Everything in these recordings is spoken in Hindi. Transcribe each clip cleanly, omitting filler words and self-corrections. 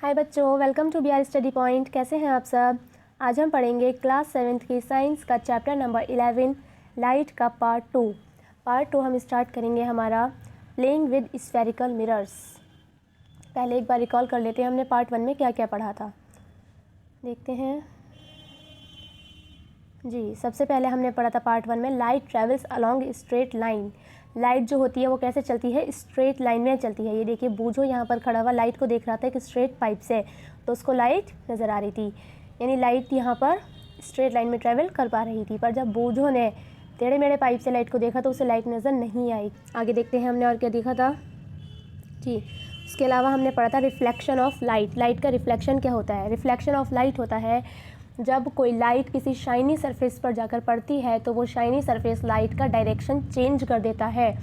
हाय बच्चों, welcome to BR study point. कैसे हैं आप सब। आज हम पढ़ेंगे क्लास 7th की साइंस का चैप्टर नंबर 11 लाइट का पार्ट 2। हम स्टार्ट करेंगे हमारा प्लेइंग विद स्फेरिकल मिरर्स। पहले एक बार रिकॉल कर लेते हैं हमने पार्ट 1 में क्या क्या पढ़ा था। देखते हैं जी। सबसे पहले हमने पढ़ा था पार्ट 1 में light travels along straight line. Light जो होती है वो कैसे चलती है, स्ट्रेट लाइन में चलती है। ये देखिए, बूझो यहाँ पर खड़ा हुआ लाइट को देख रहा था एक स्ट्रेट पाइप से, तो उसको लाइट नज़र आ रही थी, यानी लाइट यहाँ पर स्ट्रेट लाइन में ट्रेवल कर पा रही थी। पर जब बूझो ने टेढ़े मेढ़े पाइप से लाइट को देखा तो उसे लाइट नज़र नहीं आई। आगे देखते हैं हमने और क्या देखा था जी। उसके अलावा हमने पढ़ा था रिफ्लेक्शन ऑफ लाइट। लाइट का रिफ्लेक्शन क्या होता है। रिफ्लेक्शन ऑफ लाइट होता है जब कोई लाइट किसी शाइनी सरफेस पर जाकर पड़ती है तो वो शाइनी सरफेस लाइट का डायरेक्शन चेंज कर देता है,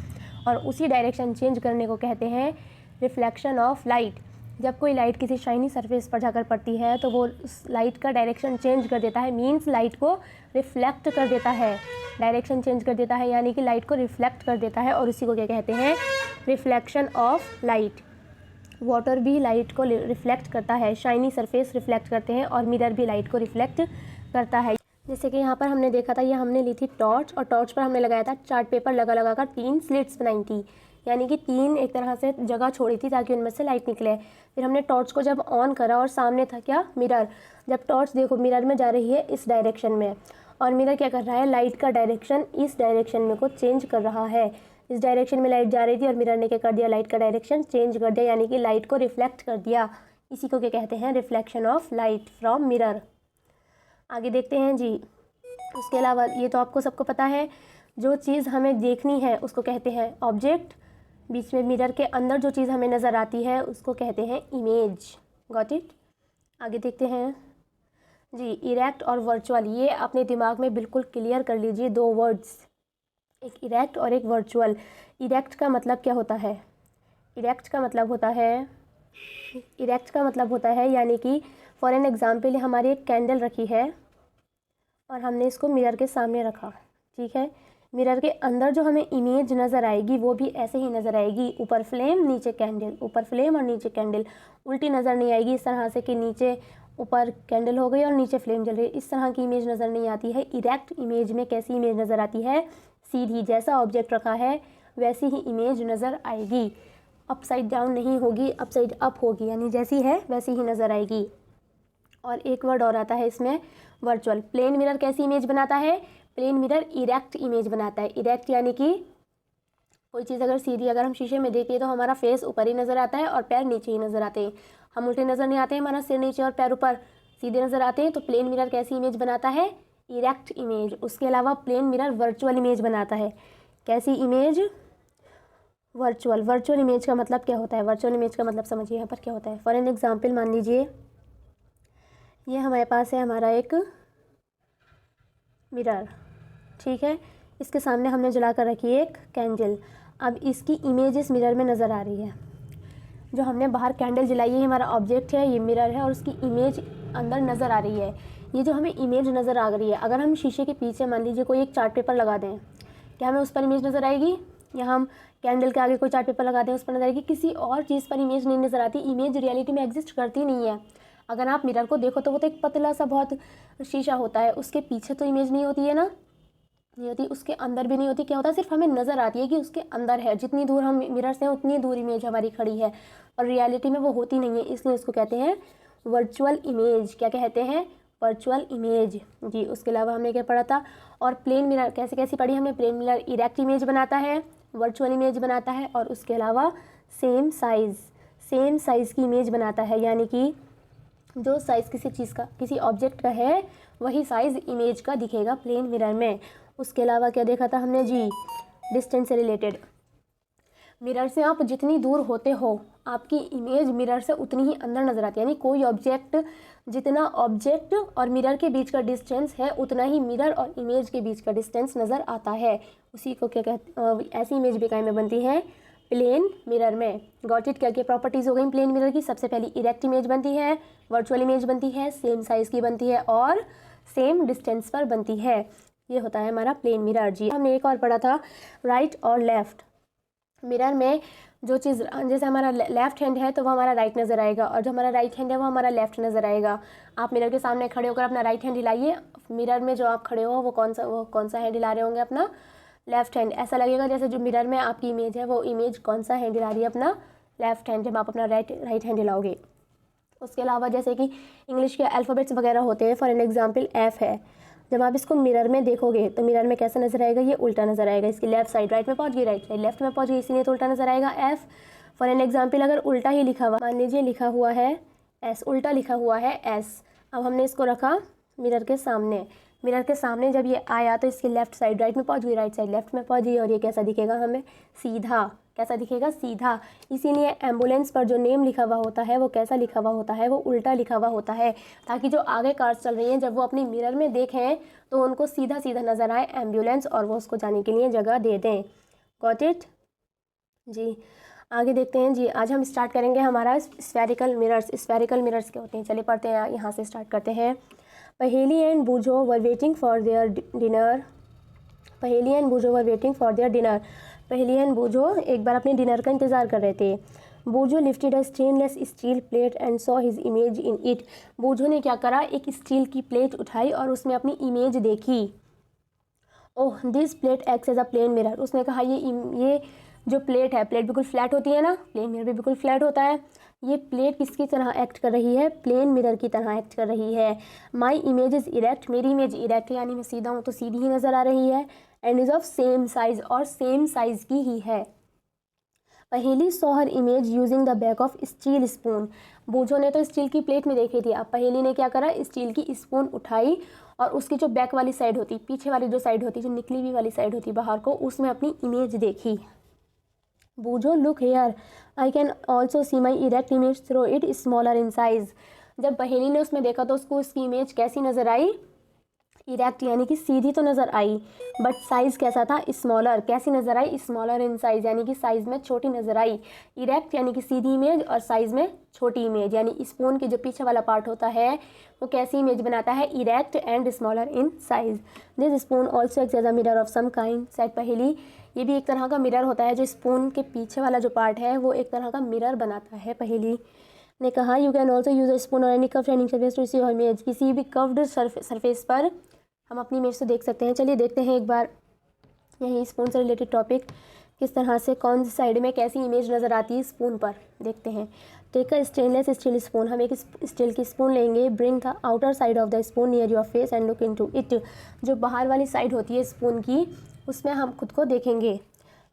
और उसी डायरेक्शन चेंज करने को कहते हैं रिफ्लेक्शन ऑफ लाइट। जब कोई लाइट किसी शाइनी सरफेस पर जाकर पड़ती है तो वो उस लाइट का डायरेक्शन चेंज कर देता है, मीन्स लाइट को रिफ्लेक्ट कर देता है। डायरेक्शन चेंज कर देता है यानी कि लाइट को रिफ्लेक्ट कर देता है, और उसी को क्या कहते हैं, रिफ्लेक्शन ऑफ लाइट। वाटर भी लाइट को रिफ्लेक्ट करता है, शाइनी सरफेस रिफ्लेक्ट करते हैं, और मिरर भी लाइट को रिफ्लेक्ट करता है। जैसे कि यहाँ पर हमने देखा था, ये हमने ली थी टॉर्च, और टॉर्च पर हमने लगाया था चार्ट पेपर लगा कर 3 स्लिट्स बनाई थी, यानी कि 3 एक तरह से जगह छोड़ी थी ताकि उनमें से लाइट निकले। फिर हमने टॉर्च को जब ऑन करा और सामने था क्या, मिरर। जब टॉर्च देखो मिरर में जा रही है इस डायरेक्शन में, और मिरर क्या कर रहा है, लाइट का डायरेक्शन इस डायरेक्शन में को चेंज कर रहा है। इस डायरेक्शन में लाइट जा रही थी और मिरर ने क्या कर दिया, लाइट का डायरेक्शन चेंज कर दिया, यानी कि लाइट को रिफ्लेक्ट कर दिया। इसी को क्या कहते हैं, reflection of light from mirror. आगे देखते हैं जी। उसके अलावा ये तो आपको सबको पता है, जो चीज़ हमें देखनी है उसको कहते हैं ऑब्जेक्ट। बीच में मिरर के अंदर जो चीज़ हमें नज़र आती है उसको कहते हैं इमेज। Got it. आगे देखते हैं जी। इरेक्ट और वर्चुअल, ये अपने दिमाग में बिल्कुल क्लियर कर लीजिए, 2 वर्ड्स, एक इरेक्ट और एक वर्चुअल। इरेक्ट का मतलब क्या होता है, इरेक्ट का मतलब होता है यानी कि फॉर एन एग्जाम्पल हमारी एक कैंडल रखी है और हमने इसको मिरर के सामने रखा, ठीक है। मिरर के अंदर जो हमें इमेज नज़र आएगी वो भी ऐसे ही नज़र आएगी, ऊपर फ्लेम नीचे कैंडल, ऊपर फ्लेम और नीचे कैंडल। उल्टी नज़र नहीं आएगी इस तरह से कि नीचे ऊपर कैंडल हो गई और नीचे फ्लेम जल रही है, इस तरह की इमेज नज़र नहीं आती है। इरेक्ट इमेज में कैसी इमेज नज़र आती है, सीधी, जैसा ऑब्जेक्ट रखा है वैसी ही इमेज नज़र आएगी, अपसाइड डाउन नहीं होगी, अपसाइड अप होगी, यानी जैसी है वैसी ही नज़र आएगी। और एक वर्ड और आता है इसमें, वर्चुअल। प्लेन मिरर कैसी इमेज बनाता है, प्लेन मिरर इरेक्ट इमेज बनाता है। इरेक्ट यानी कि कोई चीज़ अगर सीधी, अगर हम शीशे में देखिए तो हमारा फेस ऊपर ही नज़र आता है और पैर नीचे ही नज़र आते हैं, हम उल्टे नज़र नहीं आते हैं, हमारा सिर नीचे और पैर ऊपर सीधे नज़र आते हैं। तो प्लेन मिरर कैसी इमेज बनाता है, इरेक्ट इमेज। उसके अलावा प्लेन मिरर वर्चुअल इमेज बनाता है। कैसी इमेज, वर्चुअल। वर्चुअल इमेज का मतलब क्या होता है, वर्चुअल इमेज का मतलब समझिए यहाँ पर क्या होता है। फॉर एन एग्जाम्पल मान लीजिए ये हमारे पास है हमारा एक मिरर, ठीक है। इसके सामने हमने जला कर रखी है एक कैंडल। अब इसकी इमेज इस मिरर में नज़र आ रही है। जो हमने बाहर कैंडल जलाई है हमारा ऑब्जेक्ट है, ये मिरर है, और उसकी इमेज अंदर नज़र आ रही है। ये जो हमें इमेज नज़र आ रही है, अगर हम शीशे के पीछे मान लीजिए कोई एक चार्ट पेपर लगा दें, क्या हमें उस पर इमेज नज़र आएगी, या हम कैंडल के आगे कोई चार्ट पेपर लगा दें उस पर नज़र आएगी, किसी और चीज़ पर इमेज नहीं नज़र आती। इमेज रियलिटी में एग्जिस्ट करती नहीं है। अगर आप मिरर को देखो तो वो तो एक पतला सा बहुत शीशा होता है, उसके पीछे तो इमेज नहीं होती है ना, नहीं होती, उसके अंदर भी नहीं होती। क्या होता है, सिर्फ हमें नज़र आती है कि उसके अंदर है, जितनी दूर हम मिरर से हैं उतनी दूर इमेज हमारी खड़ी है, और रियलिटी में वो होती नहीं है, इसलिए इसको कहते हैं वर्चुअल इमेज। क्या कहते हैं, वर्चुअल इमेज जी। उसके अलावा हमने क्या पढ़ा था, और प्लेन मिरर कैसे कैसी पढ़ी हमने, प्लेन मिरर इरेक्ट इमेज बनाता है, वर्चुअल इमेज बनाता है, और उसके अलावा सेम साइज़ की इमेज बनाता है, यानी कि जो साइज़ किसी चीज़ का, किसी ऑब्जेक्ट का है वही साइज़ इमेज का दिखेगा प्लेन मिरर में। उसके अलावा क्या देखा था हमने जी, डिस्टेंस से रिलेटेड। मिरर से आप जितनी दूर होते हो आपकी इमेज मिरर से उतनी ही अंदर नज़र आती है, यानी कोई ऑब्जेक्ट, जितना ऑब्जेक्ट और मिरर के बीच का डिस्टेंस है उतना ही मिरर और इमेज के बीच का डिस्टेंस नज़र आता है। उसी को क्या कहते, ऐसी इमेज भी काय में बनती है, प्लेन मिरर में। Got it. क्या क्या प्रॉपर्टीज़ हो गई प्लेन मिरर की, सबसे पहली इरेक्ट इमेज बनती है, वर्चुअल इमेज बनती है, सेम साइज़ की बनती है, और सेम डिस्टेंस पर बनती है। ये होता है हमारा प्लेन मिरर जी। हमने एक और पढ़ा था, राइट और लेफ़्ट। मिरर में जो चीज़ जैसे हमारा लेफ़्ट हैंड है तो वो हमारा राइट नज़र आएगा, और जो हमारा राइट हैंड है वो हमारा लेफ़्ट नज़र आएगा। आप मिरर के सामने खड़े होकर अपना राइट हैंड हिलाइए, मिरर में जो आप खड़े हो वो कौन सा हैंड हिला रहे होंगे? अपना लेफ़्ट हैंड। ऐसा लगेगा जैसे जो मिरर में आपकी इमेज है वो इमेज कौन सा हैंड हिला रही है? अपना लेफ़्ट हैंड, जब आप अपना राइट हैंड हिलाओगे। उसके अलावा जैसे कि इंग्लिश के अल्फ़ाबेट्स वगैरह होते हैं, फॉर एन एग्जांपल एफ़ है, जब आप इसको मिरर में देखोगे तो मिरर में कैसा नज़र आएगा? ये उल्टा नज़र आएगा। इसकी लेफ़्ट साइड राइट में पहुंच गई, राइट साइड लेफ़्ट में पहुंच गई, इसीलिए तो उल्टा नज़र आएगा एफ़। फॉर एन एग्जांपल अगर उल्टा ही लिखा हुआ, मान लीजिए लिखा हुआ है एस, उल्टा लिखा हुआ है एस, अब हमने इसको रखा मिरर के सामने। मिरर के सामने जब ये आया तो इसकी लेफ़्ट साइड राइट में पहुंच गई, राइट साइड लेफ़्ट में पहुंच गई, और ये कैसा दिखेगा हमें? सीधा। कैसा दिखेगा? सीधा। इसीलिए एम्बुलेंस पर जो नेम लिखा हुआ होता है वो कैसा लिखा हुआ होता है? वो उल्टा लिखा हुआ होता है, ताकि जो आगे कार्स चल रही हैं जब वो अपनी मिरर में देखें तो उनको सीधा सीधा नज़र आए एम्बुलेंस, और वो उसको जाने के लिए जगह दे दें। गॉट इट जी। आगे देखते हैं जी। आज हम स्टार्ट करेंगे हमारा स्फेरिकल मिरर्स। स्फेरिकल मिरर्स क्या होते हैं? चलिए पढ़ते हैं, यहाँ से स्टार्ट करते हैं। Paheli and Boojho were waiting for their dinner. Paheli and Boojho were waiting for their dinner. Paheli and Boojho एक बार अपने डिनर का इंतज़ार कर रहे थे। Boojho lifted a stainless steel plate and saw his image in it. Boojho ने क्या करा? एक स्टील की प्लेट उठाई और उसमें अपनी इमेज देखी। Oh this plate acts as a plane mirror. उसने कहा ये जो प्लेट है, प्लेट बिल्कुल फ्लैट होती है ना, प्लेन मिरर भी बिल्कुल फ्लैट होता है, ये प्लेट किसकी तरह एक्ट कर रही है? प्लेन मिरर की तरह एक्ट कर रही है। माई इमेज इज़ इरेक्ट, मेरी इमेज इरेक्ट यानी मैं सीधा हूँ तो सीधी ही नज़र आ रही है। And is of same size, और सेम साइज़ की ही है। Paheli saw her image using the back of steel spoon. Boojho ने तो स्टील की प्लेट में देखी थी, अब पहेली ने क्या करा? स्टील की स्पून उठाई और उसकी जो बैक वाली साइड होती, पीछे वाली जो साइड होती, जो निकली हुई वाली साइड होती बाहर को, उसमें अपनी इमेज देखी। Boojho look here, I can also see my erect image through it smaller in size. जब पहेली ने उसमें देखा तो उसको उसकी इमेज कैसी नज़र आई? इरेक्ट यानी कि सीधी तो नज़र आई, बट साइज़ कैसा था? स्मॉलर। कैसी नज़र आई? स्मॉलर इन साइज़ यानी कि साइज़ में छोटी नज़र आई। इरेक्ट यानी कि सीधी इमेज, और साइज़ में छोटी इमेज, यानी स्पून के जो पीछे वाला पार्ट होता है वो कैसी इमेज बनाता है? Erect and smaller in size. This spoon also acts as a mirror of some kind, said Paheli. ये भी एक तरह का मिरर होता है, जो स्पून के पीछे वाला जो पार्ट है वो एक तरह का मिरर बनाता है। पहेली ने कहा you can also use a spoon और any curved shining surface to see your image. किसी भी कर्व्ड सरफेस पर हम अपनी इमेज से देख सकते हैं। चलिए देखते हैं एक बार यही स्पून से रिलेटेड टॉपिक, किस तरह से कौन सी साइड में कैसी इमेज नज़र आती है स्पून पर, देखते हैं। Take a stainless steel spoon, हम एक स्टील की स्पून लेंगे। Bring the outer side of the spoon near your face and look into it. जो बाहर वाली साइड होती है स्पून की, उसमें हम खुद को देखेंगे।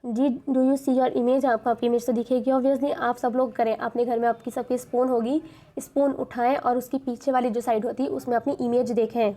जी do you see your image, आपको आपकी इमेज तो दिखेगी ऑब्वियसली। आप सब लोग करें, अपने घर में आपकी सबकी स्पून होगी, स्पून उठाएं और उसकी पीछे वाली जो साइड होती है उसमें अपनी इमेज देखें।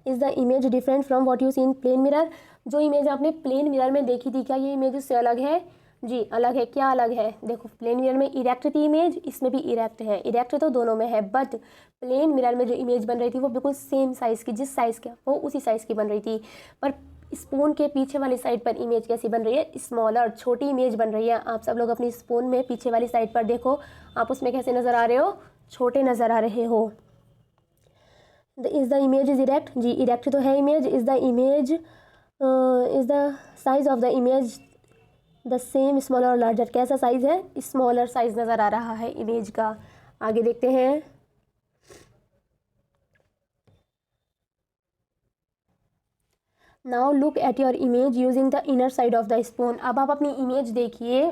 Is the image different from what you see in plane mirror. जो इमेज आपने प्लेन मिरर में देखी थी, क्या ये इमेज उससे अलग है? जी अलग है। क्या अलग है? देखो, प्लेन मिरर में इरेक्ट थी इमेज, इसमें भी इरेक्ट है। इरेक्ट तो दोनों में है, बट प्लेन मिरर में जो इमेज बन रही थी वो बिल्कुल सेम साइज़ की, जिस साइज़ की वो उसी साइज़ की बन रही थी। पर स्पून के पीछे वाली साइड पर इमेज कैसी बन रही है? स्मॉलर, छोटी इमेज बन रही है। आप सब लोग अपनी स्पून में पीछे वाली साइड पर देखो, आप उसमें कैसे नज़र आ रहे हो? छोटे नज़र आ रहे हो। Is the image is erect, जी इरेक्ट तो है image. Is the image is the size of the image the same smaller और लार्जर, कैसा साइज़ है? स्मॉलर साइज़ नज़र आ रहा है इमेज का। आगे देखते हैं। Now look at your image using the inner side of the spoon. अब आप अपनी इमेज देखिए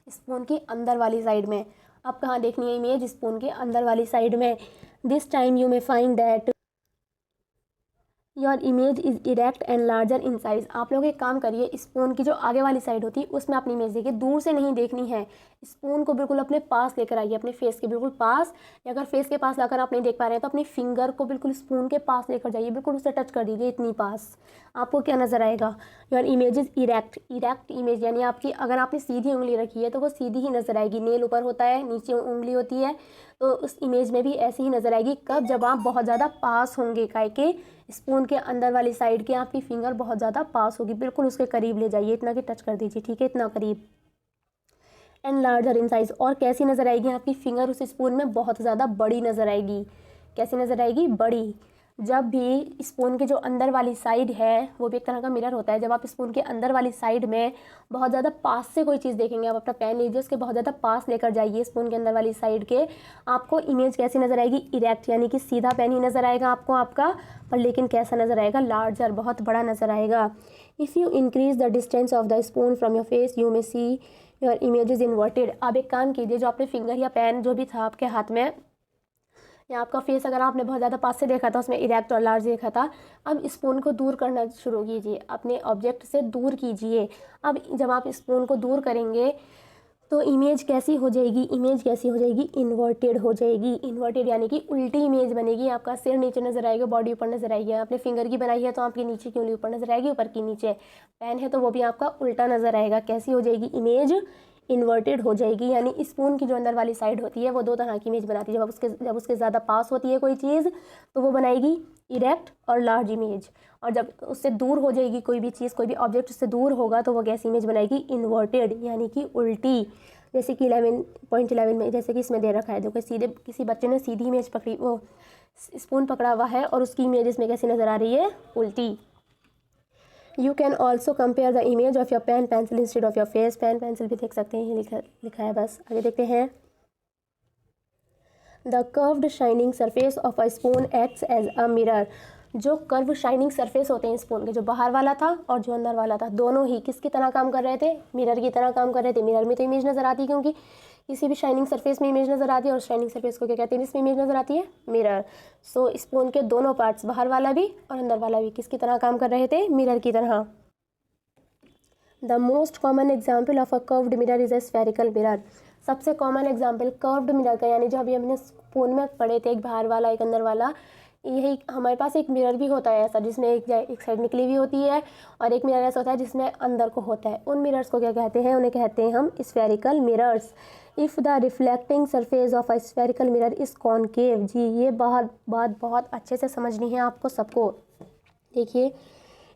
स्पून की अंदर वाली साइड में। अब कहाँ देखनी है इमेज? स्पून के अंदर वाली साइड में। This time you may find that your image is erect and larger in size. आप लोग एक काम करिए, स्पून की जो आगे वाली साइड होती है उसमें अपनी इमेज देखिए, दूर से नहीं देखनी है। स्पून को बिल्कुल अपने पास लेकर आइए, अपने फेस के बिल्कुल पास, या अगर फेस के पास लाकर आप नहीं देख पा रहे हैं तो अपनी फिंगर को बिल्कुल स्पून के पास लेकर जाइए, बिल्कुल उससे टच कर दीजिए इतनी पास। आपको क्या नज़र आएगा? Your image is erect. Erect image यानी आपकी, अगर आपने सीधी उंगली रखी है तो वो सीधी ही नज़र आएगी। नेल ऊपर होता है, नीचे उंगली होती है, तो उस इमेज में भी ऐसी ही नज़र आएगी। कब? जब आप बहुत ज़्यादा पास होंगे, काहे के स्पून के अंदर वाली साइड के आपकी फिंगर बहुत ज़्यादा पास होगी, बिल्कुल उसके करीब ले जाइए, इतना कि टच कर दीजिए, ठीक है, इतना करीब। एंड लार्जर इन साइज़, और कैसी नज़र आएगी आपकी फिंगर? उस स्पून में बहुत ज़्यादा बड़ी नज़र आएगी। कैसी नज़र आएगी? बड़ी। जब भी स्पून के जो अंदर वाली साइड है वो भी एक तरह का मिरर होता है। जब आप स्पून के अंदर वाली साइड में बहुत ज़्यादा पास से कोई चीज़ देखेंगे, आप अपना पेन लीजिए, उसके बहुत ज़्यादा पास लेकर जाइए स्पून के अंदर वाली साइड के, आपको इमेज कैसी नज़र आएगी? इरेक्ट, यानी कि सीधा पेन ही नज़र आएगा आपको आपका, पर लेकिन कैसा नज़र आएगा? लार्जर, बहुत बड़ा नज़र आएगा। If you increase the distance of the spoon from your face you may C your image is inverted. अब एक काम कीजिए, जो आपने फिंगर या पेन जो भी था आपके हाथ में, या आपका फेस अगर आपने बहुत ज़्यादा पास से देखा था, उसमें इरेक्ट और लार्ज देखा था, अब स्पून को दूर करना शुरू कीजिए, अपने ऑब्जेक्ट से दूर कीजिए। अब जब आप स्पून को दूर करेंगे तो इमेज कैसी हो जाएगी? इमेज कैसी हो जाएगी? इन्वर्टेड हो जाएगी। इन्वर्टेड यानी कि उल्टी इमेज बनेगी। आपका सिर नीचे नज़र आएगा, बॉडी ऊपर नज़र आएगी। आपने फिंगर की बनाई है तो आपकी नीचे की उंगली ऊपर नज़र आएगी, ऊपर की नीचे। पेन है तो वो भी आपका उल्टा नज़र आएगा। कैसी हो जाएगी? इमेज इन्वर्टेड हो जाएगी। यानी स्पून की जो अंदर वाली साइड होती है वो दो तरह की इमेज बनाती है। जब उसके ज़्यादा पास होती है कोई चीज़ तो वो बनाएगी इरेक्ट और लार्ज इमेज, और जब उससे दूर हो जाएगी कोई भी चीज़, कोई भी ऑब्जेक्ट उससे दूर होगा तो वो कैसी इमेज बनाएगी? इन्वर्टेड, यानी कि उल्टी। जैसे कि 11.11 में, जैसे कि इसमें दे रखा है, देखो सीधे किसी बच्चे ने सीधी इमेज पकड़ी, वो स्पून पकड़ा हुआ है और उसकी इमेज इसमें कैसी नज़र आ रही है? उल्टी। You can also compare the image of your pen pencil instead of your face. Pen pencil भी देख सकते हैं, लिखा है बस। आगे देखते हैं। The curved shining surface of a spoon acts as a mirror. जो कर्व शाइनिंग सरफेस होते हैं स्पून के, जो बाहर वाला था और जो अंदर वाला था, दोनों ही किसकी तरह काम कर रहे थे? मिरर की तरह काम कर रहे थे। मिरर में तो इमेज नज़र आती है, क्योंकि किसी भी शाइनिंग सरफेस में इमेज नज़र आती है, और शाइनिंग सरफेस को क्या कहते हैं? इसमें इमेज नज़र आती है, मिरर। सो स्पून के दोनों पार्ट्स, बाहर वाला भी और अंदर वाला भी, किसकी तरह काम कर रहे थे? मिरर की तरह। The most common example of a curved mirror is a spherical mirror. सबसे कॉमन एग्जाम्पल कर्व्ड मिरर का, यानी जो अभी हमने स्पून में पढ़े थे, एक बाहर वाला एक अंदर वाला, यही हमारे पास एक मिरर भी होता है ऐसा, जिसमें एक साइड निकली हुई होती है और एक मिरर ऐसा होता है जिसमें अंदर को होता है। उन मिरर्स को क्या कहते हैं? उन्हें कहते हैं हम spherical mirrors. If the reflecting surface of a spherical mirror is concave. जी, ये बात बहुत अच्छे से समझनी है आपको सबको। देखिए,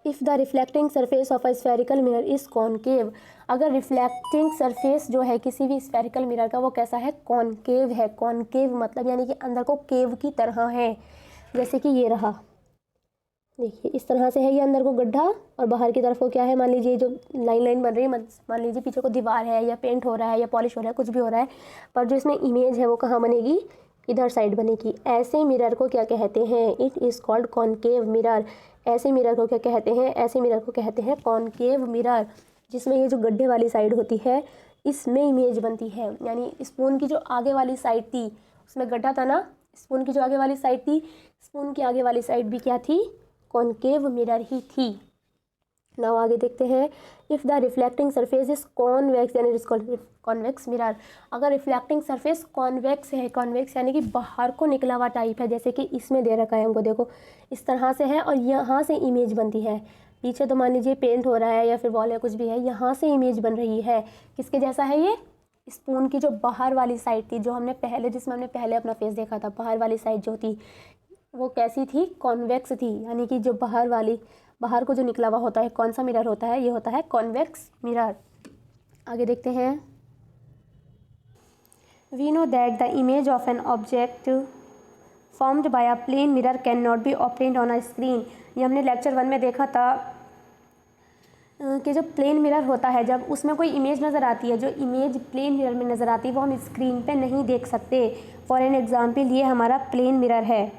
if the reflecting surface of a spherical mirror is concave, अगर रिफ्लेक्टिंग सरफेस जो है किसी भी स्फेरिकल मिरर का वो कैसा है? कॉनकेव है। कॉनकेव मतलब यानी कि अंदर को केव की तरह है। जैसे कि ये रहा, देखिए इस तरह से है ये, अंदर को गड्ढा और बाहर की तरफ को क्या है? मान लीजिए जो लाइन बन रही है, मान लीजिए पीछे को दीवार है, या पेंट हो रहा है, या पॉलिश हो रहा है, कुछ भी हो रहा है, पर जो इसमें इमेज है वो कहाँ बनेगी? इधर साइड बनेगी। ऐसे मिरर को क्या कहते हैं? It is called concave mirror. ऐसे मिरर को क्या कहते हैं? ऐसे मिरर को कहते हैं कॉनकेव मिरर, जिसमें ये जो गड्ढे वाली साइड होती है इसमें इमेज बनती है। यानी स्पून की जो आगे वाली साइड थी उसमें गड्ढा था ना, स्पून की जो आगे वाली साइड थी, स्पून की आगे वाली साइड भी क्या थी? कॉनकेव मिरर ही थी। नाउ आगे देखते हैं। If the reflecting surface is convex यानी it is called convex mirror. अगर रिफ्लेक्टिंग सरफेस कॉन्वेक्स है, कॉन्वेक्स यानी कि बाहर को निकला हुआ टाइप है, जैसे कि इसमें दे रखा है हमको, देखो इस तरह से है और यहाँ से इमेज बनती है। पीछे तो मान लीजिए पेंट हो रहा है या फिर वॉल या कुछ भी है, यहाँ से इमेज बन रही है। किसके जैसा है ये? स्पून की जो बाहर वाली साइड थी, जो हमने पहले, जिसमें हमने पहले अपना फेस देखा था, बाहर वाली साइड जो थी वो कैसी थी? कॉन्वेक्स थी। यानी कि जो बाहर को जो निकला हुआ होता है, कौन सा मिरर होता है? ये होता है कॉन्वेक्स मिरर। आगे देखते हैं। We know that the image of an object formed by a plane mirror can not be obtained on a screen. ये हमने लेक्चर 1 में देखा था कि जो प्लेन मिरर होता है, जब उसमें कोई इमेज नज़र आती है, जो इमेज प्लेन मिरर में नज़र आती है वो हम स्क्रीन पे नहीं देख सकते। फॉर एन एग्जाम्पल, ये हमारा प्लेन मिरर है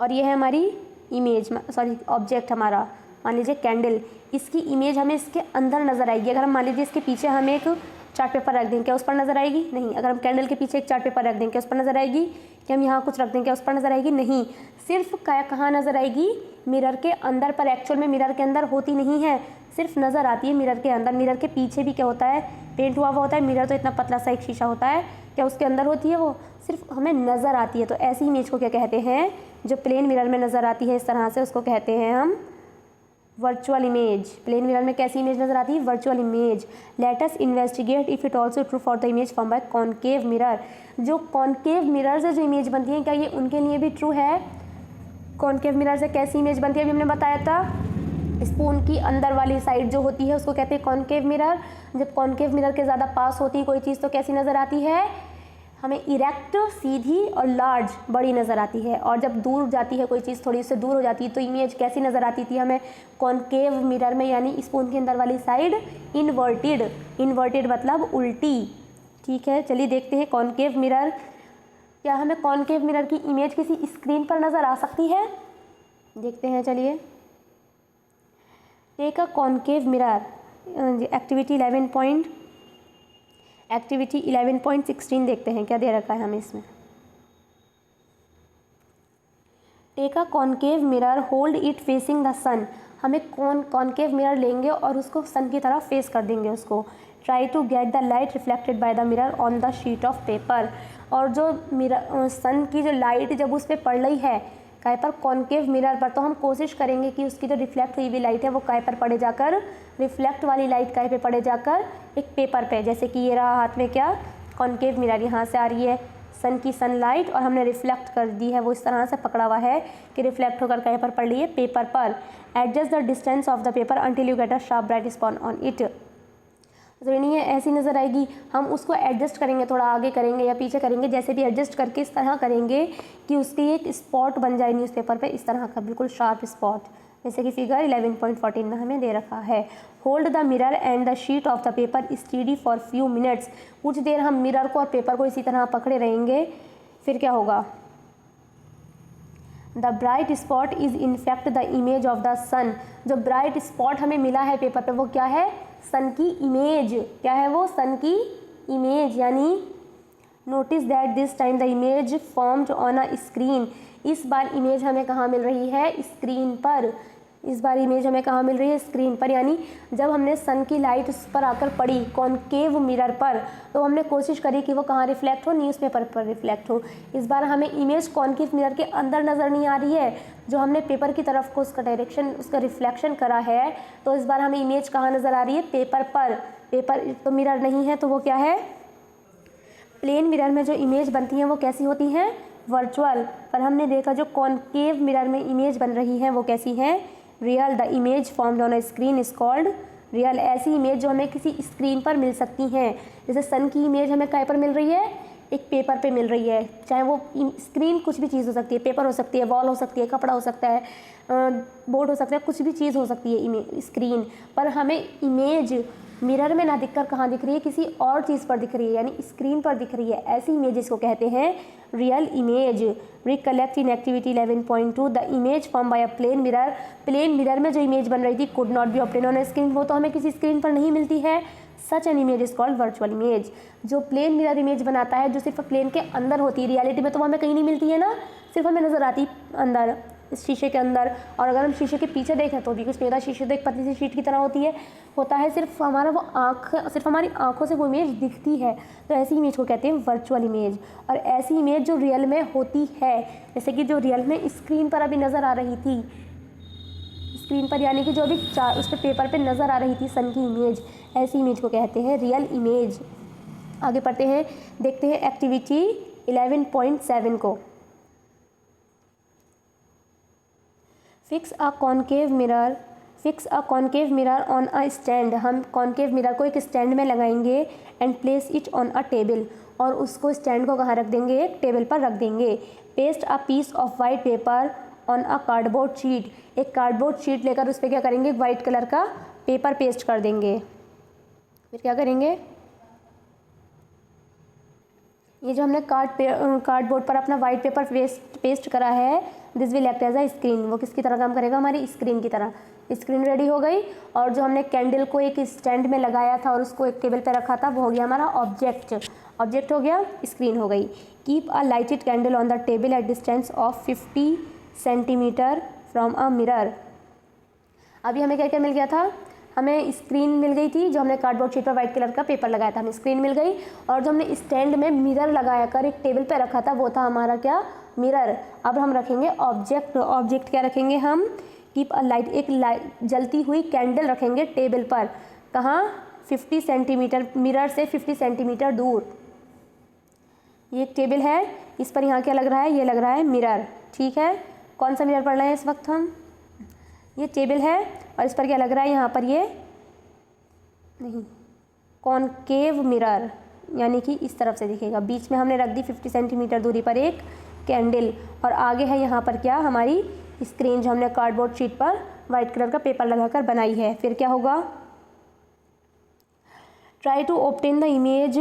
और ये है हमारी इमेज, सॉरी ऑब्जेक्ट हमारा, मान लीजिए कैंडल। इसकी इमेज हमें इसके अंदर नज़र आएगी। अगर हम मान लीजिए इसके पीछे हम एक चार्ट पेपर रख दें, क्या उस पर नज़र आएगी? नहीं। अगर हम कैंडल के पीछे एक चार्ट पेपर रख दें, क्या उस पर नज़र आएगी? कि हम यहाँ कुछ रख दें, क्या उस पर नज़र आएगी? नहीं। सिर्फ कहाँ नज़र आएगी? मिरर के अंदर, पर एक्चुअल में मिरर के अंदर होती नहीं है, सिर्फ नज़र आती है मिरर के अंदर। मिरर के पीछे भी क्या होता है? पेंट हुआ हुआ होता है। मिरर तो इतना पतला सा एक शीशा होता है, क्या उसके अंदर होती है? वो सिर्फ हमें नज़र आती है। तो ऐसी इमेज को क्या कहते हैं? जो प्लेन मिरर में नज़र आती है इस तरह से, उसको कहते हैं हम वर्चुअल इमेज। प्लेन मिरर में कैसी इमेज नज़र आती है? Virtual image. Let us investigate if it also true for the image form bye concave mirror. जो कॉनकेव मिरर से जो इमेज बनती है, क्या ये उनके लिए भी ट्रू है? कॉनकेव मिरर से कैसी इमेज बनती है? अभी हमने बताया था, स्पून की अंदर वाली साइड जो होती है उसको कहते हैं कॉनकेव मिरर। जब कॉनकेव मिरर के ज़्यादा पास होती है कोई चीज़ तो कैसी नज़र आती है? हमें इरेक्ट, सीधी और लार्ज, बड़ी नज़र आती है। और जब दूर जाती है कोई चीज़, थोड़ी उससे दूर हो जाती है, तो इमेज कैसी नज़र आती थी हमें कॉनकेव मिरर में, यानी स्पून के अंदर वाली साइड इन्वर्टेड। इन्वर्टेड मतलब उल्टी। ठीक है, चलिए देखते हैं कॉनकेव मिरर। क्या हमें कॉनकेव मिरर की इमेज किसी स्क्रीन पर नज़र आ सकती है? देखते हैं, चलिए। Take a concave mirror, activity 11.16 देखते हैं क्या दे रखा है हमें इसमें। Take a concave mirror, hold it facing the sun. हमें कॉनकेव मिरर लेंगे और उसको सन की तरफ फेस कर देंगे उसको। Try to get the light reflected by the mirror on the sheet of paper. और जो मिरर सन की जो लाइट जब उस पर पड़ रही है काय पर, कॉनकेव मिरर पर, तो हम कोशिश करेंगे कि उसकी जो रिफ्लेक्ट हुई हुई लाइट है वो काय पर पड़े जाकर, रिफ्लेक्ट वाली लाइट काय पे पड़े जाकर एक पेपर पे। जैसे कि ये रहा हाथ में क्या, कॉनकेव मिरर, यहाँ से आ रही है सन की सनलाइट और हमने रिफ्लेक्ट कर दी है, वो इस तरह से पकड़ा हुआ है कि रिफ्लेक्ट होकर कहीं पर पड़ रही है पेपर पर। Adjust the distance of the paper until you get a sharp bright spot on it. ज़रूरी नहीं है ऐसी नज़र आएगी, हम उसको एडजस्ट करेंगे, थोड़ा आगे करेंगे या पीछे करेंगे, जैसे भी एडजस्ट करके इस तरह करेंगे कि उसकी एक स्पॉट बन जाए न्यूज़पेपर पे, इस तरह का बिल्कुल शार्प स्पॉट, जैसे कि फिगर 11.14 में हमें दे रखा है। Hold the mirror and the sheet of the paper study for few minutes. कुछ देर हम मिरर को और पेपर को इसी तरह पकड़े रहेंगे, फिर क्या होगा। The bright spot is in fact the image of the sun. जो ब्राइट स्पॉट हमें मिला है पेपर पे वो क्या है, सन की इमेज। क्या है वो, सन की इमेज। यानी notice that this time the image formed on a screen. इस बार इमेज हमें कहाँ मिल रही है, स्क्रीन पर। इस बार इमेज हमें कहाँ मिल रही है, स्क्रीन पर। यानी जब हमने सन की लाइट उस पर आकर पड़ी कॉनकेव मिरर पर, तो हमने कोशिश करी कि वो कहाँ रिफ्लेक्ट हो, न्यूज़पेपर पर रिफ्लेक्ट हो। इस बार हमें इमेज कॉनकेव मिरर के अंदर नज़र नहीं आ रही है, जो हमने पेपर की तरफ को उसका डायरेक्शन, उसका रिफ्लेक्शन करा है, तो इस बार हमें इमेज कहाँ नज़र आ रही है, पेपर पर। पेपर तो मिरर नहीं है, तो वो क्या है, प्लेन मिरर में जो इमेज बनती हैं वो कैसी होती हैं, वर्चुअल। पर हमने देखा जो कॉनकेव मिरर में इमेज बन रही है वो कैसी है, real. The image formed on a screen is called real. ऐसी इमेज जो हमें किसी स्क्रीन पर मिल सकती हैं, जैसे सन की इमेज हमें कहीं पर मिल रही है, एक पेपर पे मिल रही है। चाहे वो स्क्रीन कुछ भी चीज़ हो सकती है, पेपर हो सकती है, वॉल हो सकती है, कपड़ा हो सकता है, बोर्ड हो सकता है, कुछ भी चीज़ हो सकती है स्क्रीन पर। हमें इमेज मिरर में ना दिखकर कहाँ दिख रही है, किसी और चीज़ पर दिख रही है, यानी स्क्रीन पर दिख रही है। ऐसी इमेजेस को कहते हैं real image. Recollect in activity 11.2 the image form by a plane mirror. Plane mirror में जो इमेज बन रही थी could not be obtain on screen, वो तो हमें किसी स्क्रीन पर नहीं मिलती है। Such an image is called virtual image. जो प्लेन मिरर इमेज बनाता है, जो सिर्फ प्लेन के अंदर होती है, रियलिटी में तो हमें कहीं नहीं मिलती है ना, सिर्फ हमें नज़र आती अंदर, इस शीशे के अंदर। और अगर हम शीशे के पीछे देखें तो भी कुछ नहीं होता, शीशे तो एक पतली सी शीट की तरह होता है, सिर्फ हमारा वो आँख, सिर्फ हमारी आँखों से वो इमेज दिखती है। तो ऐसी इमेज को कहते हैं वर्चुअल इमेज। और ऐसी इमेज जो रियल में होती है, जैसे कि जो रियल में स्क्रीन पर अभी नज़र आ रही थी, स्क्रीन पर यानी कि जो अभी उस पर पेपर पे नज़र आ रही थी सन की इमेज, ऐसी इमेज को कहते हैं रियल इमेज। आगे पढ़ते हैं, देखते हैं एक्टिविटी 11.7 को। Fix a concave mirror, fix a concave mirror on a stand. हम कॉनकेव मिरर को एक स्टैंड में लगाएंगे and place it on a table, और उसको स्टैंड को कहाँ रख देंगे, एक टेबल पर रख देंगे। Paste a piece of white paper on a cardboard sheet. एक कार्डबोर्ड शीट लेकर उस पर क्या करेंगे, वाइट कलर का पेपर पेस्ट कर देंगे। फिर क्या करेंगे, ये जो हमने कार्डबोर्ड पर अपना वाइट पेपर पेस्ट करा है, this will act as a screen. वो किसकी तरह काम करेगा, हमारी स्क्रीन की तरह। स्क्रीन रेडी हो गई। और जो हमने कैंडल को एक स्टैंड में लगाया था और उसको एक टेबल पे रखा था, वो हो गया हमारा ऑब्जेक्ट। ऑब्जेक्ट हो गया, स्क्रीन हो गई। Keep a lighted candle on the table at distance of 50 centimetre from a mirror. अभी हमें क्या क्या मिल गया था, हमें स्क्रीन मिल गई थी, जो हमने कार्डबोर्ड शीट पर वाइट कलर का पेपर लगाया था, हमें स्क्रीन मिल गई। और जो हमने स्टैंड में मिरर लगाया कर एक टेबल पे रखा था, वो था हमारा क्या, मिरर। अब हम रखेंगे ऑब्जेक्ट। ऑब्जेक्ट क्या रखेंगे हम, कीप अ लाइट, एक जलती हुई कैंडल रखेंगे टेबल पर। कहाँ, 50 सेंटीमीटर, मिरर से 50 सेंटीमीटर दूर। ये एक टेबल है, इस पर यहाँ क्या लग रहा है, ये लग रहा है मिरर। ठीक है, कौन सा मिरर पढ़ रहे हैं इस वक्त हम, ये टेबल है और इस पर क्या लग रहा है, यहाँ पर ये नहीं, कॉनकेव मिरर। यानी कि इस तरफ से दिखेगा। बीच में हमने रख दी 50 सेंटीमीटर दूरी पर एक कैंडल, और आगे है यहाँ पर क्या, हमारी स्क्रीन जो हमने कार्डबोर्ड शीट पर वाइट कलर का पेपर लगाकर बनाई है। फिर क्या होगा, try to obtain the image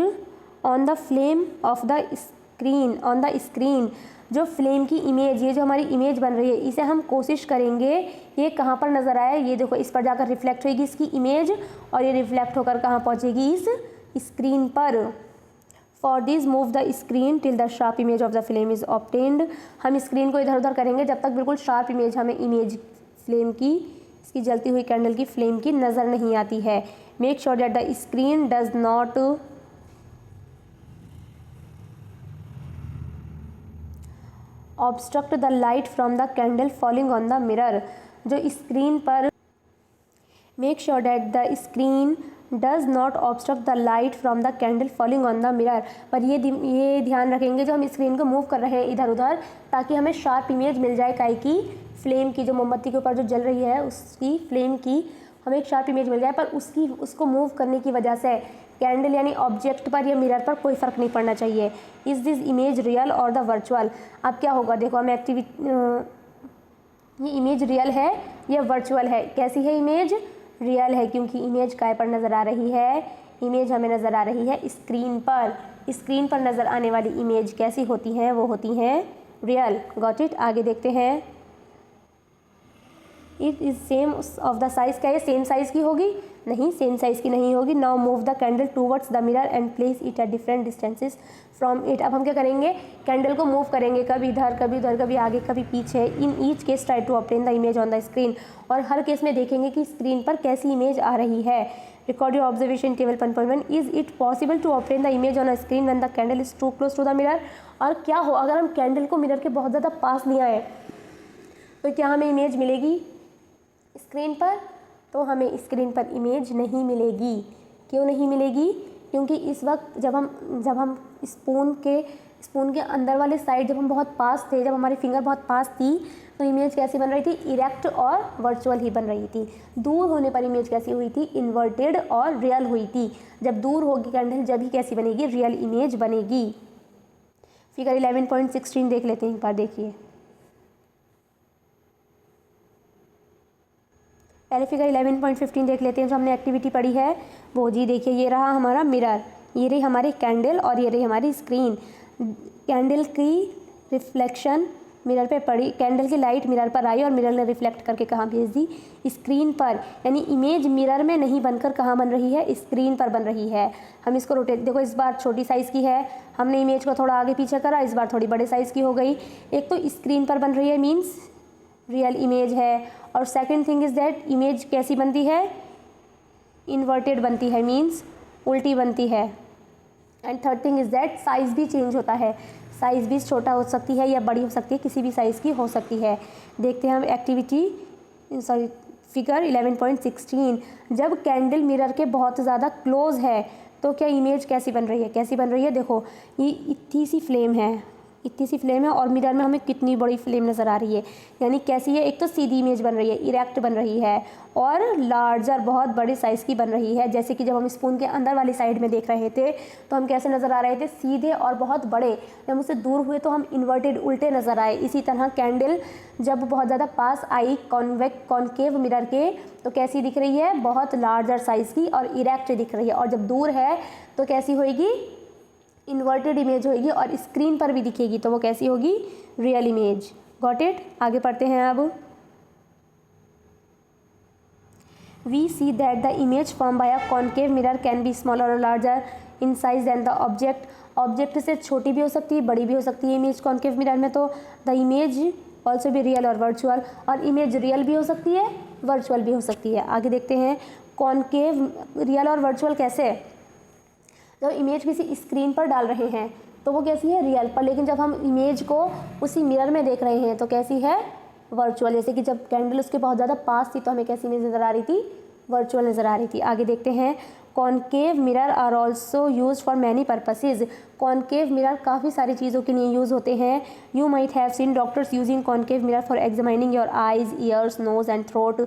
on the flame of the screen. जो फ्लेम की इमेज, ये जो हमारी इमेज बन रही है, इसे हम कोशिश करेंगे ये कहाँ पर नज़र आए। ये देखो, इस पर जाकर रिफ्लेक्ट होगी इसकी इमेज, और ये रिफ्लेक्ट होकर कहाँ पहुँचेगी, इस स्क्रीन पर। For this move the screen till the sharp image of the flame is obtained. हम स्क्रीन को इधर उधर करेंगे जब तक बिल्कुल शार्प इमेज, हमें इमेज फ्लेम की, इसकी जलती हुई कैंडल की फ्लेम की नज़र नहीं आती है। Make sure that the screen does not obstruct the light from the candle falling on the mirror. जो स्क्रीन पर, make sure that the screen does not obstruct the light from the candle falling on the mirror. पर ये ध्यान रखेंगे जो हम स्क्रीन को मूव कर रहे हैं इधर उधर, ताकि हमें शार्प इमेज मिल जाए काई की, फ्लेम की, जो मोमबत्ती के ऊपर जो जल रही है उसकी फ्लेम की हमें एक शार्प इमेज मिल जाए। पर उसको मूव करने की वजह से कैंडल यानी ऑब्जेक्ट पर या मिरर पर कोई फ़र्क नहीं पड़ना चाहिए। इज़ दिस इमेज रियल और द वर्चुअल। अब क्या होगा, देखो हमें ये इमेज रियल है या वर्चुअल है। कैसी है इमेज, रियल है, क्योंकि इमेज काय पर नज़र आ रही है, इमेज हमें नज़र आ रही है स्क्रीन पर। स्क्रीन पर नज़र आने वाली इमेज कैसी होती हैं, वो होती हैं रियल। Got it. आगे देखते हैं। It is same of the size. क्या ये सेम साइज़ की होगी, नहीं, सेम साइज़ की नहीं होगी। Now move the candle towards the mirror and place it at different distances from it. अब हम क्या करेंगे, कैंडल को मूव करेंगे, कभी इधर कभी उधर, कभी आगे कभी पीछे। In each case try to obtain the image on the screen. और हर केस में देखेंगे कि स्क्रीन पर कैसी इमेज आ रही है। Record your observation table 1.1। Is it possible to obtain the image on a screen when the candle is too close to the mirror. और क्या हो अगर हम कैंडल को मिरर के बहुत ज़्यादा पास ले आए, तो क्या हमें इमेज मिलेगी स्क्रीन पर? तो हमें स्क्रीन पर इमेज नहीं मिलेगी। क्यों नहीं मिलेगी? क्योंकि इस वक्त जब हम स्पून के अंदर वाले साइड जब हम बहुत पास थे, जब हमारी फिंगर बहुत पास थी, तो इमेज कैसी बन रही थी, इरेक्ट और वर्चुअल ही बन रही थी। दूर होने पर इमेज कैसी हुई थी, इन्वर्टेड और रियल हुई थी। जब दूर होगी कैंडल जब ही कैसी बनेगी, रियल इमेज बनेगी। फिगर 11.16 देख लेते हैं एक बार, देखिए। पहले फिगर 11.15 देख लेते हैं जो हमने एक्टिविटी पढ़ी है वो। जी देखिए, ये रहा हमारा मिरर, ये रही हमारी कैंडल और ये रही हमारी स्क्रीन। कैंडल की रिफ्लेक्शन मिरर पे पड़ी, कैंडल की लाइट मिरर पर आई और मिरर ने रिफ्लेक्ट करके कहाँ भेज दी, स्क्रीन पर। यानी इमेज मिरर में नहीं बनकर कहाँ बन रही है, स्क्रीन पर बन रही है। हम इसको रोटेट, देखो इस बार छोटी साइज़ की है, हमने इमेज को थोड़ा आगे पीछे करा, इस बार थोड़ी बड़े साइज़ की हो गई। एक तो स्क्रीन पर बन रही है, मीन्स रियल इमेज है। और second thing is that image कैसी बनती है, इन्वर्टेड बनती है, मीन्स उल्टी बनती है। And third thing is that size भी चेंज होता है, साइज़ भी छोटा हो सकती है या बड़ी हो सकती है, किसी भी साइज़ की हो सकती है। देखते हैं हम फिगर 11.16। जब कैंडल मिरर के बहुत ज़्यादा क्लोज है तो क्या इमेज कैसी बन रही है, कैसी बन रही है, देखो ये इतनी सी फ्लेम है और मिरर में हमें कितनी बड़ी फ्लेम नज़र आ रही है। यानी कैसी है, एक तो सीधी इमेज बन रही है, इरेक्ट बन रही है, और लार्जर बहुत बड़े साइज़ की बन रही है। जैसे कि जब हम स्पून के अंदर वाली साइड में देख रहे थे तो हम कैसे नज़र आ रहे थे, सीधे और बहुत बड़े। जब हम उससे दूर हुए तो हम इन्वर्टेड, उल्टे नज़र आए। इसी तरह कैंडल जब बहुत ज़्यादा पास आई कॉन्केव मिरर के, तो कैसी दिख रही है, बहुत लार्जर साइज़ की और इरेक्ट दिख रही है। और जब दूर है तो कैसी होएगी, इन्वर्टेड इमेज होगी और स्क्रीन पर भी दिखेगी, तो वो कैसी होगी, रियल इमेज। Got it. आगे पढ़ते हैं अब। We see that the image form by a concave mirror can be smaller और larger in size than the object. Object से छोटी भी हो सकती है, बड़ी भी हो सकती है इमेज कॉन्केव मिरर में। तो द इमेज ऑल्सो भी रियल और वर्चुअल, और इमेज रियल भी हो सकती है, वर्चुअल भी हो सकती है। आगे देखते हैं कॉन्केव, रियल और वर्चुअल कैसे। जब इमेज किसी स्क्रीन पर डाल रहे हैं तो वो कैसी है, रियल पर, लेकिन जब हम इमेज को उसी मिरर में देख रहे हैं तो कैसी है, वर्चुअल। जैसे कि जब कैंडल उसके बहुत ज़्यादा पास थी तो हमें कैसी इमेज नज़र आ रही थी, वर्चुअल नज़र आ रही थी। आगे देखते हैं concave mirror are also use for many purposes. Concave mirror काफ़ी सारी चीज़ों के लिए यूज़ होते हैं। You might have seen doctors using concave mirror for examining your eyes, ears, nose and throat.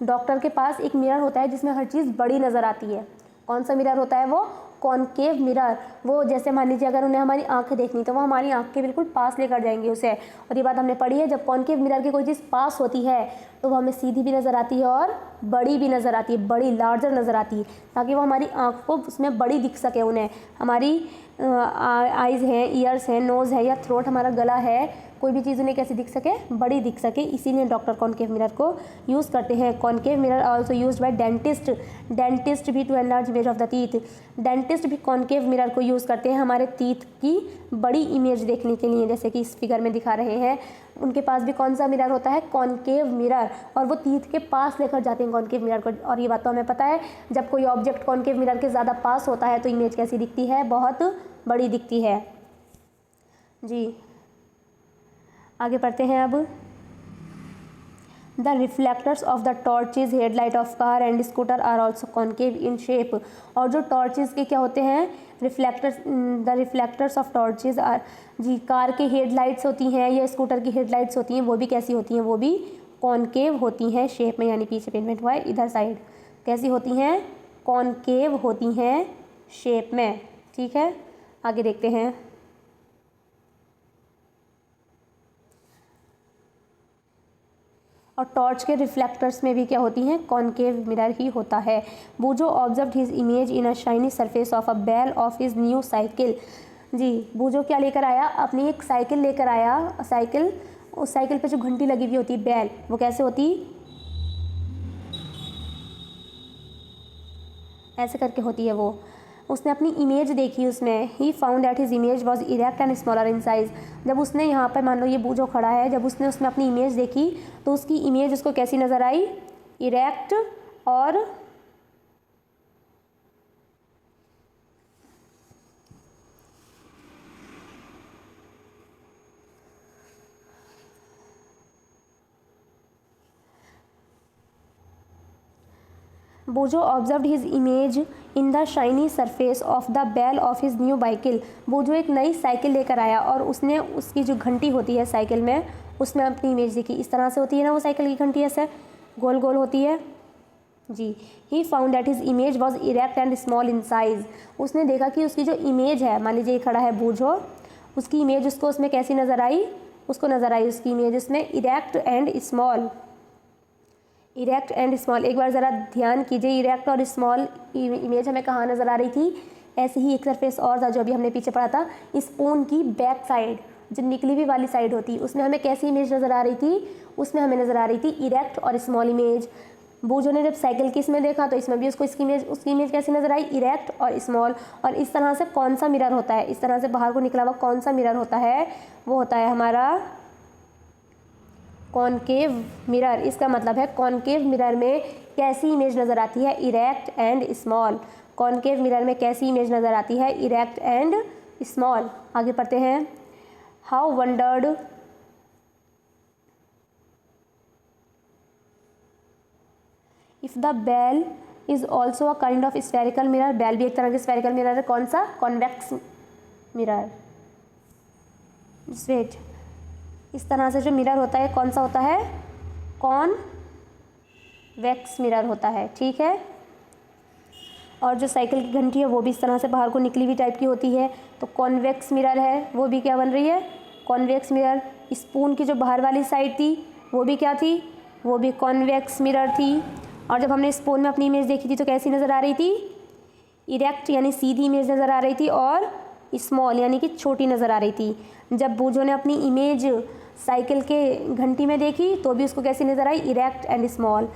Doctor के पास एक मिरर होता है जिसमें हर चीज़ बड़ी नज़र आती है। कौन सा मिरर होता है वो, कॉनकेव मिरर, वो जैसे मान लीजिए अगर उन्हें हमारी आंखें देखनी तो वो हमारी आंख के बिल्कुल पास लेकर जाएंगे उसे। और ये बात हमने पढ़ी है, जब कॉनकेव मिरर की कोई चीज़ पास होती है तो वो हमें सीधी भी नज़र आती है और बड़ी भी नज़र आती है, बड़ी लार्जर नज़र आती है, ताकि वो हमारी आँख को उसमें बड़ी दिख सके उन्हें। हमारी आइज़ हैं, ईयर्स हैं, नोज़ है या थ्रोट हमारा गला है, कोई भी चीज़ उन्हें कैसी दिख सके, बड़ी दिख सके, इसीलिए डॉक्टर कॉनकेव मिरर को यूज़ करते हैं। Concave mirror also used by dentist, dentist भी to enlarge image of the teeth, dentist भी कॉनकेव मिरर को यूज़ करते हैं हमारे टीथ की बड़ी इमेज देखने के लिए, जैसे कि इस फिगर में दिखा रहे हैं। उनके पास भी कौन सा मिरर होता है, कॉनकेव मिरर, और वो टीथ के पास लेकर जाते हैं कॉनकेव मिरर को। और ये बात तो हमें पता है, जब कोई ऑब्जेक्ट कॉनकेव मिरर के ज़्यादा पास होता है तो इमेज कैसी दिखती है, बहुत बड़ी दिखती है जी। आगे पढ़ते हैं अब। The reflectors of the torches headlight of car and scooter are also concave in shape. और जो टॉर्चेज के क्या होते हैं, reflectors, the reflectors of torches are जी, कार के हेडलाइट्स होती हैं या स्कूटर की हेडलाइट्स होती हैं, वो भी कैसी होती हैं, वो भी कॉनकेव होती हैं शेप में, यानी पीछे पेंट हुआ है इधर साइड, कैसी होती हैं, कॉनकेव होती हैं शेप में। ठीक है, आगे देखते हैं। और टॉर्च के रिफ्लेक्टर्स में भी क्या होती हैं, कॉनकेव मिरर ही होता है। Boojho observed his image in a shiny surface of a bell of his new cycle. जी, बूजो क्या लेकर आया, अपनी एक साइकिल लेकर आया। साइकिल, उस साइकिल पे जो घंटी लगी हुई होती है, बेल, वो कैसे होती, ऐसे करके होती है वो। उसने अपनी इमेज देखी उसमें, ही found that his image was erect and smaller in size. जब उसने यहाँ पर, मान लो ये बूजो खड़ा है, जब उसने उसमें अपनी इमेज देखी तो उसकी इमेज उसको कैसी नज़र आई, इरेक्ट और Boojho observed his image in the shiny surface of the bell of his new bicycle. Boojho एक नई साइकिल लेकर आया और उसने उसकी जो घंटी होती है साइकिल में, उसमें अपनी इमेज देखी। इस तरह से होती है ना वो साइकिल की घंटी, ऐसे गोल गोल होती है जी। He found that his image was erect and small in size. उसने देखा कि उसकी जो इमेज है, मान लीजिए खड़ा है बूजो, उसकी इमेज उसको उसमें कैसी नज़र आई, उसको नज़र आई उसकी इमेज उसमें erect and small, erect and small. एक बार ज़रा ध्यान कीजिए, इरेक्ट और स्मॉल इमेज हमें कहाँ नज़र आ रही थी, ऐसे ही एक सरफेस और था जो अभी हमने पीछे पढ़ा था, स्पून की बैक साइड, जो निकली हुई वाली साइड होती, उसमें हमें कैसी इमेज नज़र आ रही थी, उसमें हमें नज़र आ रही थी इरेक्ट और स्मॉल इमेज। बूजो ने जब साइकिल की इसमें देखा तो इसमें भी उसको उसकी इमेज कैसी नज़र आई, इरेक्ट और स्मॉल। और इस तरह से कौन सा मिरर होता है, इस तरह से बाहर को निकला हुआ कौन सा मिरर होता है, वो होता है हमारा कॉनकेव मिरर। इसका मतलब है कॉनकेव मिरर में कैसी इमेज नज़र आती है, erect and small. Concave mirror में कैसी इमेज नज़र आती है, इरेक्ट एंड स्मॉल। आगे पढ़ते हैं। How wondered if the bell is also a kind of spherical mirror. Bell भी एक तरह की स्फेरिकल मिरर है, कौन सा, कॉन्वेक्स मिरर। वेट, इस तरह से जो मिरर होता है कौन सा होता है, कॉन्वेक्स मिरर होता है। ठीक है, और जो साइकिल की घंटी है वो भी इस तरह से बाहर को निकली हुई टाइप की होती है, तो कॉन्वेक्स मिरर है, वो भी क्या बन रही है, कॉन्वेक्स मिरर। स्पून की जो बाहर वाली साइड थी वो भी क्या थी, वो भी कॉन्वेक्स मिरर थी। और जब हमने स्पून में अपनी इमेज देखी थी तो कैसी नज़र आ रही थी, इरेक्ट यानी सीधी इमेज नज़र आ रही थी, और स्मॉल यानी कि छोटी नज़र आ रही थी। जब बूजो ने अपनी इमेज साइकिल के घंटी में देखी तो भी उसको कैसी नज़र आई, इरेक्ट एंड स्मॉल।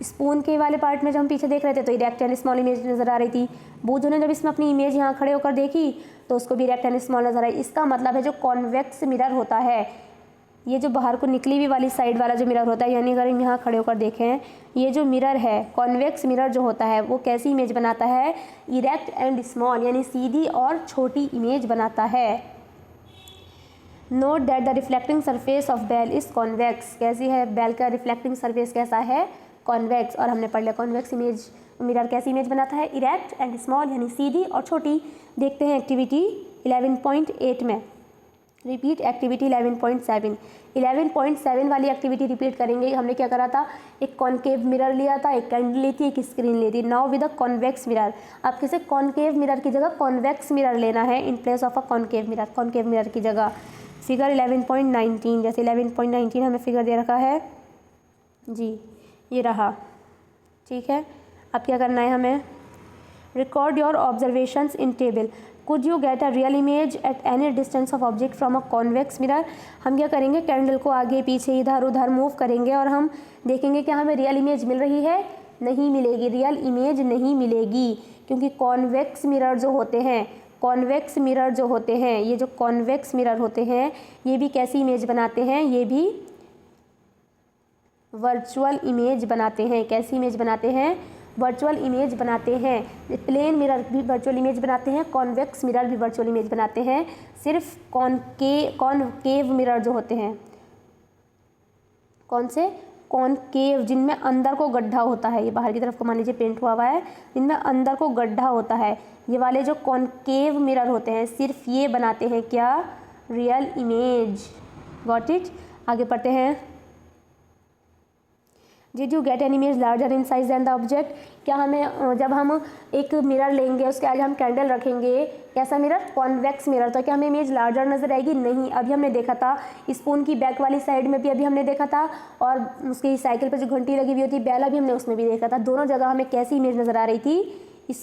स्पून के वाले पार्ट में जब हम पीछे देख रहे थे तो इरेक्ट एंड स्मॉल इमेज नज़र आ रही थी। बूजो ने जब इसमें अपनी इमेज यहाँ खड़े होकर देखी तो उसको भी इरेक्ट एंड स्मॉल नज़र आई। इसका मतलब है जो कॉन्वेक्स मिरर होता है, ये जो बाहर को निकली हुई वाली साइड वाला जो मिरर होता है, यानी अगर हम यहाँ खड़े होकर देखें, ये जो मिरर है, कॉन्वेक्स मिरर जो होता है, वो कैसी इमेज बनाता है, इरेक्ट एंड स्मॉल यानी सीधी और छोटी इमेज बनाता है। Note that the reflecting surface of bell is convex. कैसी है बेल का रिफ्लेक्टिंग सरफेस, कैसा है, कॉन्वेक्स। और हमने पढ़ लिया कॉन्वेक्स इमेज मिरर कैसी इमेज बनाता है, इरेक्ट एंड स्मॉल यानी सीधी और छोटी। देखते हैं एक्टिविटी 11.8 में। Repeat activity 11.7। 11.7 वाली एक्टिविटी रिपीट करेंगे। हमने क्या करा था, एक कॉनकेव मिरर लिया था, एक कैंडल ली थी, एक स्क्रीन ली थी। Now with a convex mirror, आप किसे कॉनकेव मिरर की जगह कॉन्वेक्स मिरर लेना है in place of a concave mirror. Concave mirror की जगह फिगर 11.19, जैसे 11.19 हमें फिगर दे रखा है जी, ये रहा, ठीक है। अब क्या करना है हमें, record your observations in table. Could you get a real image at any distance of object from a convex mirror. हम क्या करेंगे, कैंडल को आगे पीछे इधर उधर मूव करेंगे और हम देखेंगे क्या हमें रियल इमेज मिल रही है, नहीं मिलेगी, रियल इमेज नहीं मिलेगी, क्योंकि कॉन्वेक्स मिरर जो होते हैं, कॉन्वेक्स मिरर जो होते हैं, ये जो कॉन्वेक्स मिरर होते हैं ये भी कैसी इमेज बनाते हैं, ये भी वर्चुअल इमेज बनाते हैं। कैसी इमेज बनाते हैं, वर्चुअल इमेज बनाते हैं। प्लेन मिरर भी वर्चुअल इमेज बनाते हैं, कॉन्वेक्स मिरर भी वर्चुअल इमेज बनाते हैं। सिर्फ कॉनकेव मिरर जो होते हैं, कौन से, कॉनकेव, जिनमें अंदर को गड्ढा होता है, ये बाहर की तरफ को मान लीजिए पेंट हुआ है, जिनमें अंदर को गड्ढा होता है, ये वाले जो कॉनकेव मिरर होते हैं सिर्फ ये बनाते हैं क्या, रियल इमेज। Got it. आगे पढ़ते हैं। Did you get an image larger in size than the object. क्या हमें, जब हम एक मिरर लेंगे उसके आगे हम कैंडल रखेंगे, कैसा मिरर, कॉन्वेक्स मिरर, तो क्या हमें इमेज लार्जर नजर आएगी, नहीं। अभी हमने देखा था स्पून की बैक वाली साइड में भी अभी हमने देखा था, और उसकी साइकिल पर जो घंटी लगी हुई होती है बेल, अभी हमने उसमें भी देखा था। दोनों जगह हमें कैसी इमेज नजर आ रही थी,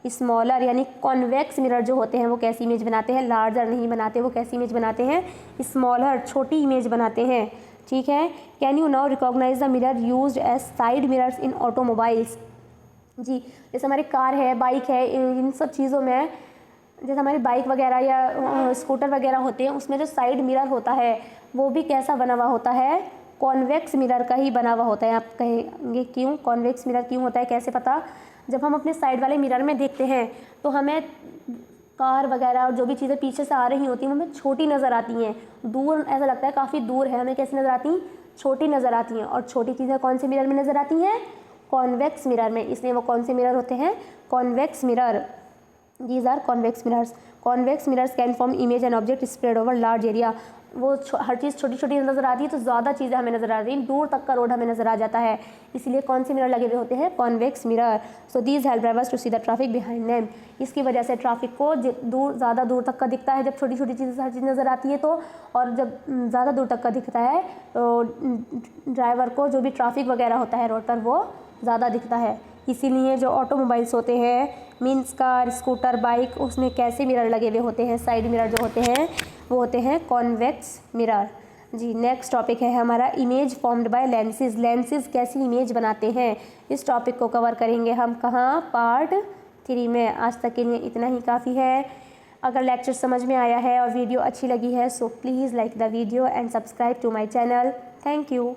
स्मॉलर यानी कॉन्वेक्स मिरर जो होते हैं वो कैसी इमेज बनाते हैं, लार्जर नहीं बनाते, वो कैसी इमेज बनाते हैं, स्मॉलर, छोटी इमेज बनाते हैं, ठीक है। Can you now recognise the mirror used as side mirrors in automobiles. जी, जैसे हमारी कार है, बाइक है, इन सब चीज़ों में, जैसे हमारी बाइक वगैरह या स्कूटर वगैरह होते हैं, उसमें जो साइड मिरर होता है वो भी कैसा बना हुआ होता है, कॉन्वेक्स मिरर का ही बना हुआ होता है। आप कहेंगे क्यों कॉन्वेक्स मिरर क्यों होता है, कैसे पता, जब हम अपने साइड वाले मिरर में देखते हैं तो हमें कार वगैरह और जो भी चीज़ें पीछे से आ रही होती हैं हमें छोटी नज़र आती हैं, दूर, ऐसा लगता है काफ़ी दूर है, हमें कैसी नज़र आती हैं, छोटी नज़र आती हैं। और छोटी चीज़ें कौन से मिरर में नज़र आती हैं, कॉन्वेक्स मिरर में, इसलिए वो कौन से मिरर होते हैं, convex mirror. These are convex mirrors. Convex mirrors can form image and object spread over large area. वो हर चीज़ छोटी छोटी नज़र आती है तो ज़्यादा चीज़ें हमें नज़र आ रही हैं, दूर तक का रोड हमें नज़र आ जाता है, इसलिए कौन से मिरर लगे हुए होते हैं, convex mirror. So these help drivers to see the traffic behind them. इसकी वजह से ट्रैफिक को ज़्यादा दूर तक का दिखता है जब छोटी छोटी चीज़ें हर चीज़ नज़र आती है तो, और जब ज़्यादा दूर तक का दिखता है तो ड्राइवर को जो भी ट्रैफिक वगैरह होता है रोड पर वो ज़्यादा दिखता है। इसीलिए जो ऑटोमोबाइल्स होते हैं, मीन्स कार, स्कूटर, बाइक, उसमें कैसे मिरर लगे हुए होते हैं, साइड मिरर जो होते हैं वो होते हैं कॉन्वेक्स मिरर। जी, नेक्स्ट टॉपिक है हमारा image formed by lenses. Lenses कैसी इमेज बनाते हैं, इस टॉपिक को कवर करेंगे हम कहाँ, पार्ट 3 में। आज तक के लिए इतना ही काफ़ी है। अगर लेक्चर समझ में आया है और वीडियो अच्छी लगी है so please like the video and subscribe to my channel. Thank you.